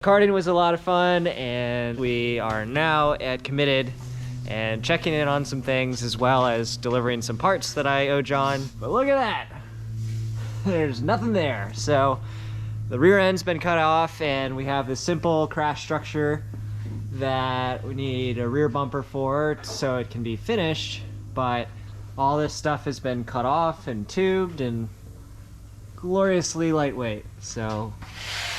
Karting was a lot of fun, and we are now at Committed and checking in on some things as well as delivering some parts that I owe John. But look at that, there's nothing there. So the rear end's been cut off, and we have this simple crash structure that we need a rear bumper for so it can be finished, but all this stuff has been cut off and tubed and gloriously lightweight. So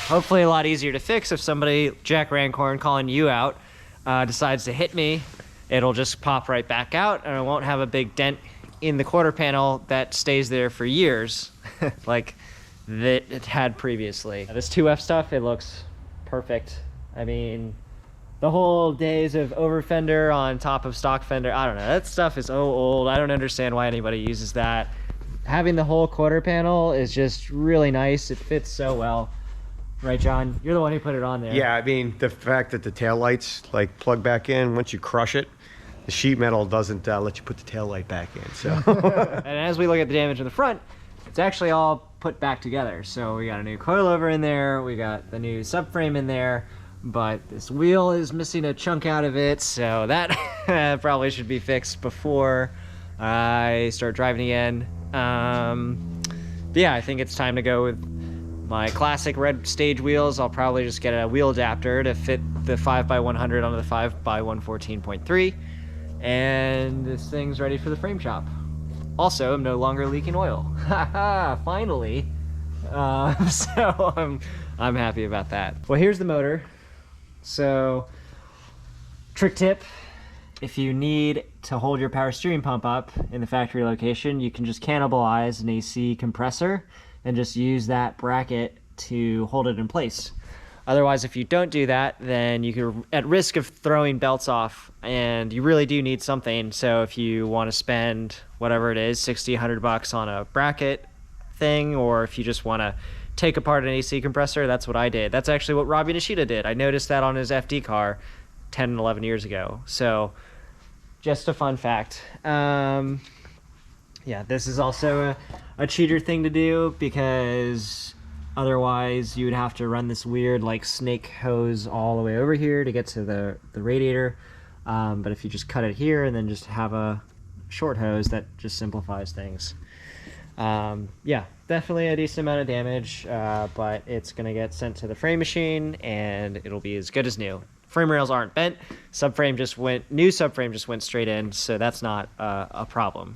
hopefully a lot easier to fix. If somebody, Jack Rancorn calling you out, decides to hit me, it'll just pop right back out and I won't have a big dent in the quarter panel that stays there for years like that it had previously. This 2F stuff, it looks perfect. I mean, the whole days of over fender on top of stock fender, I don't know, that stuff is so old. I don't understand why anybody uses that. Having the whole quarter panel is just really nice. It fits so well. Right, John? You're the one who put it on there. Yeah, I mean, the fact that the tail lights like plug back in, once you crush it, the sheet metal doesn't let you put the tail light back in. So, and as we look at the damage in the front, it's actually all put back together. So we got a new coilover in there, we got the new subframe in there, but this wheel is missing a chunk out of it, so that probably should be fixed before I start driving again. But yeah, I think it's time to go with my classic red stage wheels. I'll probably just get a wheel adapter to fit the 5x100 onto the 5x114.3, and this thing's ready for the frame shop. Also, I'm no longer leaking oil. Haha, finally. So I'm happy about that. Well, here's the motor. So, trick tip, if you need to hold your power steering pump up in the factory location, you can just cannibalize an AC compressor and just use that bracket to hold it in place. Otherwise, if you don't do that, then you're at risk of throwing belts off, and you really do need something. So if you want to spend whatever it is, 60, 100 bucks on a bracket thing, or if you just want to take apart an AC compressor, that's what I did. That's actually what Robbie Nishida did. I noticed that on his FD car 10 and 11 years ago. So just a fun fact. Yeah, this is also a cheater thing to do, because otherwise you would have to run this weird like snake hose all the way over here to get to the radiator. But if you just cut it here and then just have a short hose, that just simplifies things. Yeah, definitely a decent amount of damage, but it's gonna get sent to the frame machine and it'll be as good as new. Frame rails aren't bent. New subframe just went straight in, so that's not a problem.